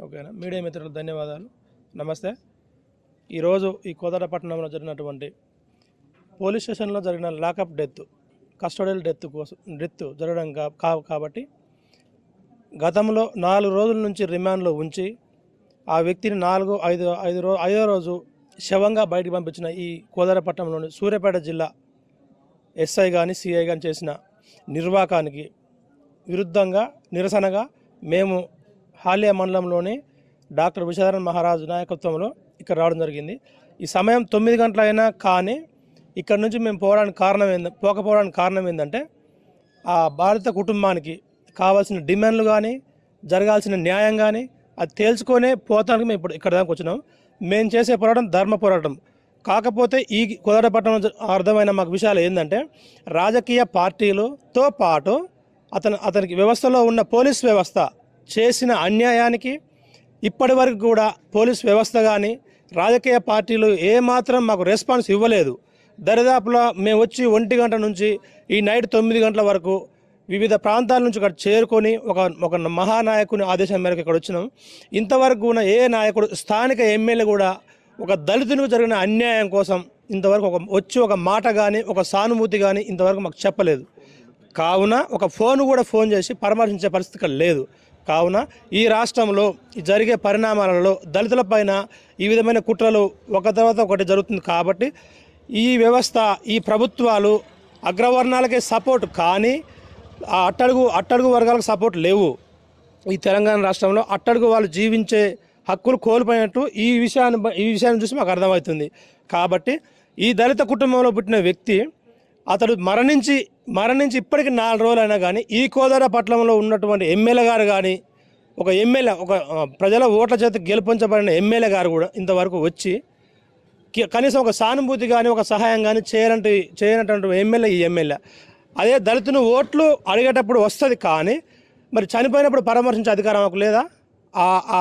ఓకేనా. మీడియా మిత్రులకు ధన్యవాదాలు. నమస్తే. ఈరోజు ఈ కోదాడపట్నంలో జరిగినటువంటి పోలీస్ స్టేషన్లో జరిగిన లాకప్ డెత్, కస్టోడియల్ డెత్ జరగడం కాబట్టి గతంలో 4 రోజుల నుంచి రిమాండ్లో ఉంచి ఆ వ్యక్తిని 5వ రోజు శవంగా బయటకు పంపించిన ఈ కోదాడపట్నంలోని సూర్యాపేట జిల్లా ఎస్ఐ కానీ సిఐ కానీ చేసిన నిర్వాకానికి విరుద్ధంగా నిరసనగా మేము హాలియా మండలంలోని డాక్టర్ విశ్వనాథన్ మహారాజ్ నాయకత్వంలో ఇక్కడ రావడం జరిగింది. ఈ సమయం 9 గంటలైనా కానీ ఇక్కడ నుంచి మేము పోకపోవడానికి కారణం ఏంటంటే ఆ బాధిత కుటుంబానికి కావాల్సిన డిమాండ్లు కానీ జరగాల్సిన న్యాయం కానీ అది తేల్చుకొనే పోతానికి మేము ఇప్పుడు ఇక్కడ దాకా వచ్చినాం. మేము చేసే పోరాటం ధర్మ పోరాటం. కాకపోతే ఈ కోదాడపట్నంలో అర్థమైన మాకు విషయాలు ఏంటంటే రాజకీయ పార్టీలతో పాటు అతనికి వ్యవస్థలో ఉన్న పోలీస్ వ్యవస్థ చేసిన అన్యాయానికి ఇప్పటి వరకు కూడా పోలీస్ వ్యవస్థ కానీ రాజకీయ పార్టీలు ఏమాత్రం మాకు రెస్పాన్స్ ఇవ్వలేదు. దరిదాపులో మేము వచ్చి 1 గంట నుంచి ఈ నైట్ 9 గంటల వరకు వివిధ ప్రాంతాల నుంచి ఇక్కడ చేరుకొని ఒక మహానాయకుని ఆదేశం మేరకు ఇక్కడ వచ్చినాం. ఇంతవరకు కూడా ఏ నాయకుడు, స్థానిక ఎమ్మెల్యే కూడా ఒక దళితునికి జరిగిన అన్యాయం కోసం ఇంతవరకు ఒక మాట కానీ ఒక సానుభూతి కానీ ఇంతవరకు మాకు చెప్పలేదు. కావున ఒక ఫోన్ చేసి పరామర్శించే పరిస్థితి లేదు. కావున ఈ రాష్ట్రంలో జరిగే పరిణామాలలో దళితులపైన ఈ విధమైన కుట్రలు ఒక తర్వాత ఒకటి జరుగుతుంది. కాబట్టి ఈ వ్యవస్థ, ఈ ప్రభుత్వాలు అగ్రవర్ణాలకే సపోర్ట్ కానీ ఆ అట్టడుగు వర్గాలకు సపోర్ట్ లేవు. ఈ తెలంగాణ రాష్ట్రంలో అట్టడుగు వాళ్ళు జీవించే హక్కులు కోల్పోయినట్టు ఈ విషయాన్ని చూసి మాకు అర్థమవుతుంది. కాబట్టి ఈ దళిత కుటుంబంలో పుట్టిన వ్యక్తి అతడు మరణించి ఇప్పటికి 4 రోజులైనా కానీ ఈ కోదాడపట్నంలో ఉన్నటువంటి ఎమ్మెల్యే గారు కానీ ఒక ప్రజల ఓట్ల చేత గెలుపొంచబడిన ఎమ్మెల్యే గారు కూడా ఇంతవరకు వచ్చి కనీసం ఒక సానుభూతి కానీ ఒక సహాయం కానీ చేయనటువంటి ఈ ఎమ్మెల్యే అదే దళితుని ఓట్లు అడిగేటప్పుడు వస్తుంది కానీ మరి చనిపోయినప్పుడు పరామర్శించే అధికారం మాకు లేదా?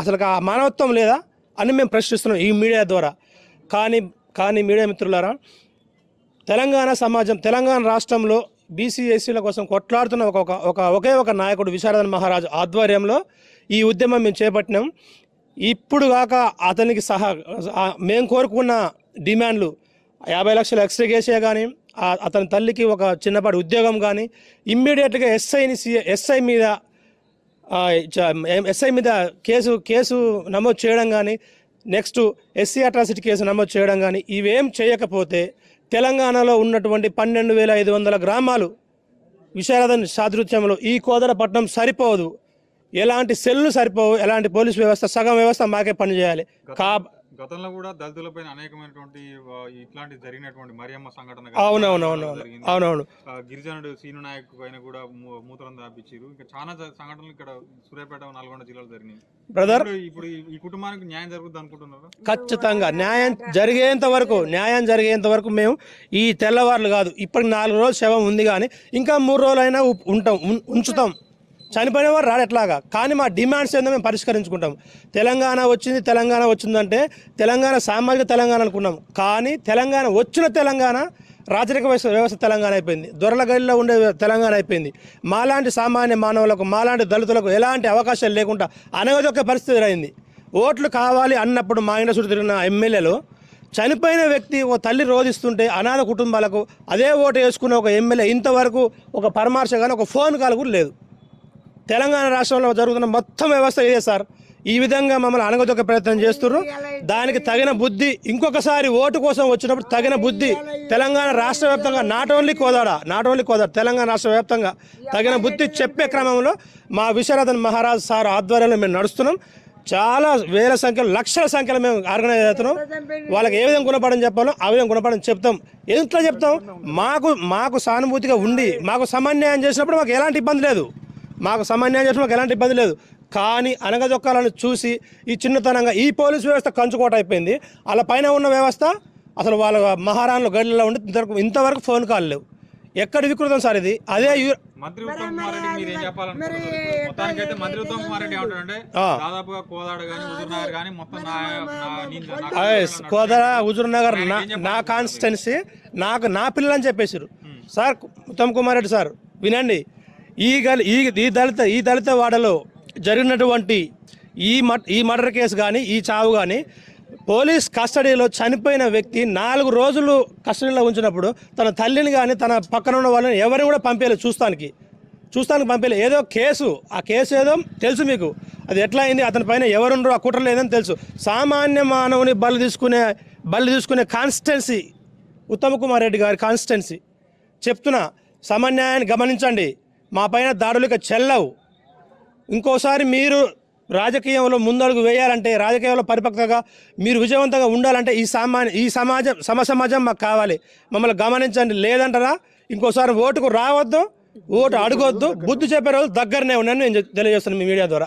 అసలు ఆ మానవత్వం లేదా అని మేము ప్రశ్నిస్తున్నాం ఈ మీడియా ద్వారా. కానీ మీడియా మిత్రులారా, తెలంగాణ సమాజం, తెలంగాణ రాష్ట్రంలో బీసీ ఎస్సీల కోసం కొట్లాడుతున్న ఒకే ఒక నాయకుడు విశ్వనాథన్ మహారాజ్ ఆధ్వర్యంలో ఈ ఉద్యమం మేము చేపట్టినాం. ఇప్పుడు కాక అతనికి మేము కోరుకున్న డిమాండ్లు 50 లక్షల ఎక్స్గ్రేషియా కానీ అతని తల్లికి ఒక చిన్నపాటి ఉద్యోగం కానీ ఇమ్మీడియట్గా ఎస్ఐ మీద కేసు నమోదు చేయడం కానీ నెక్స్ట్ ఎస్సీ అట్రాసిటీ కేసు నమోదు చేయడం కానీ ఇవేం చేయకపోతే తెలంగాణలో ఉన్నటువంటి 12,500 గ్రామాలు విశారదన్ సాదృత్యంలో ఈ కోదాడపట్నం సరిపోదు. ఎలాంటి సెల్లు సరిపోవు, ఎలాంటి పోలీస్ వ్యవస్థ, సగం వ్యవస్థ మాకే పనిచేయాలి. గతంలో కూడా దళితులపైన అనేకమైనటువంటి ఇట్లాంటి జరిగినటువంటి మరియమ్మ సంఘటన, అవునవును, గిరిజనుడు సీను నాయక్ పైన కూడా మూత్రం దాపించారు. ఇంకా చాలా సంఘటనలు ఇక్కడ సూర్యాపేట, నల్గొండ జిల్లాలో జరిగినాయి. బ్రదర్, ఇప్పుడు ఈ కుటుంబానికి న్యాయం జరుగుతుంది అనుకుంటున్నారు? ఖచ్చితంగా న్యాయం జరిగేంత వరకు మేము ఈ తెల్లవారులు కాదు, ఇప్పటికి 4 రోజులు శవం ఉంది కానీ ఇంకా 3 రోజులైనా ఉంచుతాం. చనిపోయిన వారు రాడెట్లాగా, కానీ మా డిమాండ్స్ ఏందో మేము పరిష్కరించుకుంటాం. తెలంగాణ వచ్చిందంటే తెలంగాణ సామాజిక తెలంగాణ అనుకున్నాం. కానీ తెలంగాణ రాజరిక వ్యవస్థ తెలంగాణ అయిపోయింది. దొరల గడిలో ఉండే తెలంగాణ అయిపోయింది. మాలాంటి సామాన్య మానవులకు, మాలాంటి దళితులకు ఎలాంటి అవకాశాలు లేకుండా అనగదొక్క పరిస్థితి అయింది. ఓట్లు కావాలి అన్నప్పుడు మా ఇంట్లో చుట్టూ తిరిగిన ఎమ్మెల్యేలు చనిపోయిన వ్యక్తి ఒక తల్లి రోధిస్తుంటే అనాథ కుటుంబాలకు అదే ఓటు వేసుకున్న ఒక ఎమ్మెల్యే ఇంతవరకు ఒక పరామర్శ కానీ ఒక ఫోన్ కాల్ కూడా లేదు. తెలంగాణ రాష్ట్రంలో జరుగుతున్న మొత్తం వ్యవస్థ ఇదే సార్. ఈ విధంగా మమ్మల్ని అనగదొక్క ప్రయత్నం చేస్తున్నారు. దానికి తగిన బుద్ధి ఇంకొకసారి ఓటు కోసం వచ్చినప్పుడు తగిన బుద్ధి తెలంగాణ రాష్ట్ర వ్యాప్తంగా నాట్ ఓన్లీ కోదాడ తెలంగాణ రాష్ట్ర వ్యాప్తంగా తగిన బుద్ధి చెప్పే క్రమంలో మా విశ్వనాథన్ మహారాజ్ సార్ ఆధ్వర్యంలో మేము నడుస్తున్నాం. చాలా వేల సంఖ్యలో, లక్షల సంఖ్యలో మేము ఆర్గనైజ్ అవుతున్నాం. వాళ్ళకి ఏ విధంగా గుణపడని చెప్పాలో ఆ విధంగా గుణపడని చెప్తాం. ఎట్లా చెప్తాం? మాకు సానుభూతిగా ఉండి మాకు సమన్యాయం చేసినప్పుడు మాకు ఎలాంటి ఇబ్బంది లేదు. కానీ అనగదొక్కాలను చూసి ఈ చిన్నతనంగా ఈ పోలీసు వ్యవస్థ కంచుకోట అయిపోయింది. అలా పైన ఉన్న వ్యవస్థ అసలు వాళ్ళ మహారాణులు గడిలో ఉండి ఇంతవరకు ఫోన్ కాల్ లేవు. ఎక్కడ వికృతం సార్ ఇది. అదే మంత్రి ఉత్తమ్ కుమార్ రెడ్డి మీరు ఏం చెప్పాలనుకుంటున్నారు? మొత్తానికైతే మంత్రి ఉత్తమ్ కుమార్ రెడ్డి ఏమంటారంటే దాదాపుగా కోదాడ కానీ హుజూర్నగర్ కానీ మొత్తం కోదాడ హుజూర్నగర్ నా కాన్స్టిట్యున్సీ, నా పిల్లలని చెప్పేసారు సార్. ఉత్తమ్ కుమార్ రెడ్డి సార్ వినండి, ఈ దళిత వాడలో జరిగినటువంటి ఈ మర్డర్ కేసు కానీ ఈ చావు కానీ పోలీస్ కస్టడీలో చనిపోయిన వ్యక్తి 4 రోజులు కస్టడీలో ఉంచినప్పుడు తన తల్లిని కానీ తన పక్కన ఉన్న వాళ్ళని ఎవరిని కూడా పంపేయలేదు చూస్తానికి పంపేయలేదు. ఏదో కేసు, ఆ కేసు ఏదో తెలుసు మీకు, అది ఎట్లా అయింది, అతని పైన ఎవరుండ్రో ఆ కుట్ర లేదని తెలుసు. సామాన్య మానవుని బలి తీసుకునే కాన్స్టిట్యున్సీ ఉత్తమ్ కుమార్ రెడ్డి గారి కాన్స్టిట్యున్సీ. చెప్తున్నా, సమన్యాయాన్ని గమనించండి. మా పైన దాడులు ఇక చెల్లవు. ఇంకోసారి మీరు రాజకీయంలో ముందడుగు వేయాలంటే, రాజకీయంలో పరిపక్వతగా మీరు విజయవంతంగా ఉండాలంటే ఈ సమాజం మాకు కావాలి. మమ్మల్ని గమనించండి. లేదంటారా ఇంకోసారి ఓటుకు రావద్దు, ఓటు అడగొద్దు. బుద్ధి చెప్పే రోజు దగ్గరనే ఉన్నాయని నేను తెలియజేస్తాను మీ మీడియా ద్వారా.